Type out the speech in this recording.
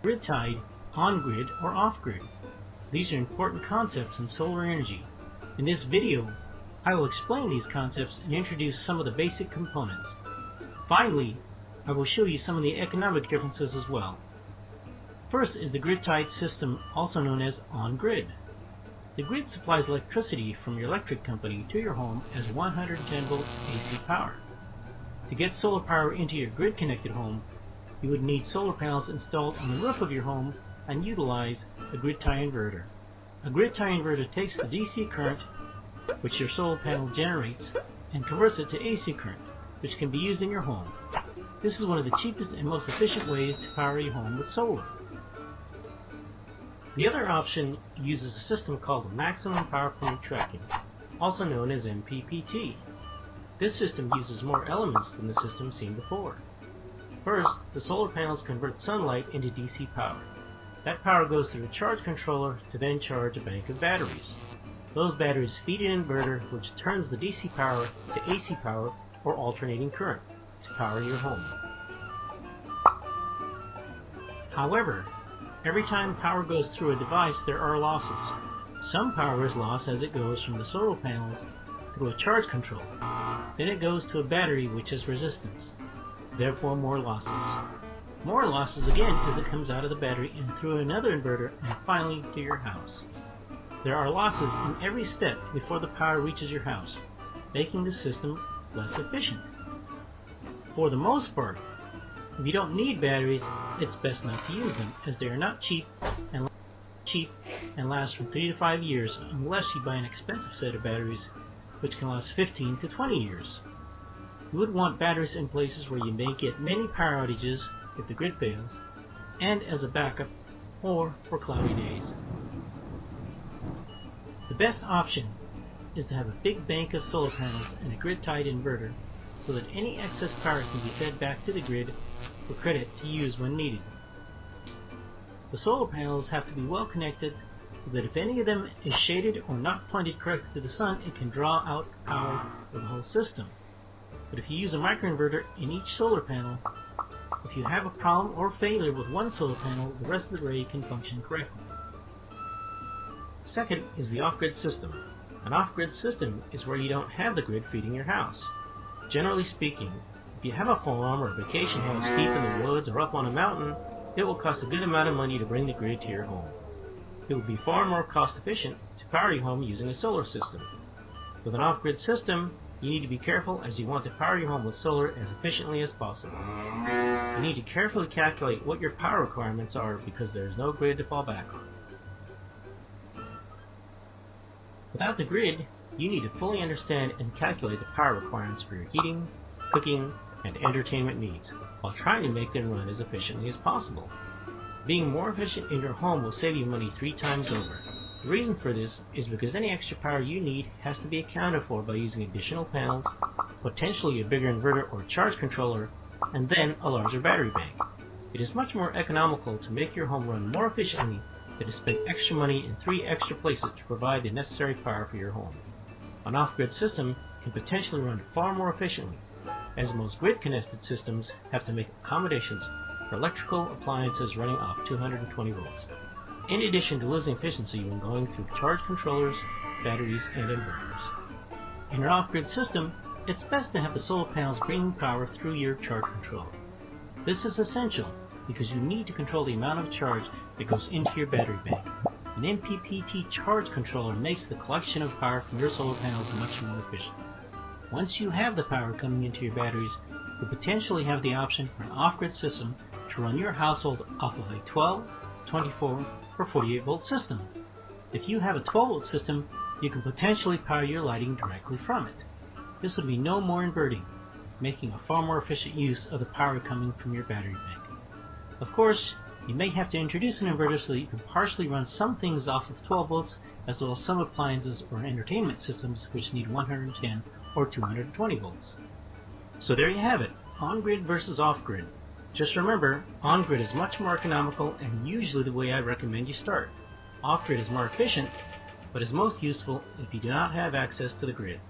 grid-tied, on-grid, or off-grid. These are important concepts in solar energy. In this video, I will explain these concepts and introduce some of the basic components. Finally, I will show you some of the economic differences as well. First is the grid-tied system, also known as on-grid. The grid supplies electricity from your electric company to your home as 110-volt AC power. To get solar power into your grid-connected home, you would need solar panels installed on the roof of your home and utilize a grid-tie inverter. A grid-tie inverter takes the DC current, which your solar panel generates, and converts it to AC current, which can be used in your home. This is one of the cheapest and most efficient ways to power your home with solar. The other option uses a system called Maximum Power Point Tracking, also known as MPPT. This system uses more elements than the system seen before. First, the solar panels convert sunlight into DC power. That power goes through a charge controller to then charge a bank of batteries. Those batteries feed an inverter which turns the DC power to AC power or alternating current to power your home. However, every time power goes through a device, there are losses. Some power is lost as it goes from the solar panels through a charge controller. Then it goes to a battery which has resistance, therefore more losses. More losses again as it comes out of the battery and through another inverter and finally to your house. There are losses in every step before the power reaches your house, making the system less efficient. For the most part, if you don't need batteries, it's best not to use them, as they are not cheap and last from 3 to 5 years unless you buy an expensive set of batteries which can last 15 to 20 years. You would want batteries in places where you may get many power outages if the grid fails, and as a backup or for cloudy days. The best option is to have a big bank of solar panels and a grid-tied inverter so that any excess power can be fed back to the grid for credit to use when needed. The solar panels have to be well connected so that if any of them is shaded or not pointed correctly to the sun, it can draw out power for the whole system. But if you use a microinverter in each solar panel, if you have a problem or failure with one solar panel, the rest of the array can function correctly. Second is the off-grid system. An off-grid system is where you don't have the grid feeding your house. Generally speaking, if you have a farm or a vacation home deep in the woods or up on a mountain, it will cost a good amount of money to bring the grid to your home. It will be far more cost efficient to power your home using a solar system. With an off-grid system, you need to be careful as you want to power your home with solar as efficiently as possible. You need to carefully calculate what your power requirements are because there is no grid to fall back on. Without the grid, you need to fully understand and calculate the power requirements for your heating, cooking, and entertainment needs, while trying to make them run as efficiently as possible. Being more efficient in your home will save you money 3 times over. The reason for this is because any extra power you need has to be accounted for by using additional panels, potentially a bigger inverter or charge controller, and then a larger battery bank. It is much more economical to make your home run more efficiently than to spend extra money in 3 extra places to provide the necessary power for your home. An off-grid system can potentially run far more efficiently, as most grid-connected systems have to make accommodations for electrical appliances running off 220 volts, in addition to losing efficiency when going through charge controllers, batteries, and inverters. In your off-grid system, it's best to have the solar panels bringing power through your charge controller. This is essential because you need to control the amount of charge that goes into your battery bank. An MPPT charge controller makes the collection of power from your solar panels much more efficient. Once you have the power coming into your batteries, you potentially have the option for an off-grid system to run your household off of a 12, 24, or 48 volt system. If you have a 12 volt system, you can potentially power your lighting directly from it. This will be no more inverting, making a far more efficient use of the power coming from your battery bank. Of course, you may have to introduce an inverter so that you can partially run some things off of 12 volts, as well as some appliances or entertainment systems which need 110 or 220 volts. So there you have it, on-grid versus off-grid. Just remember, on-grid is much more economical and usually the way I recommend you start. Off-grid is more efficient, but is most useful if you do not have access to the grid.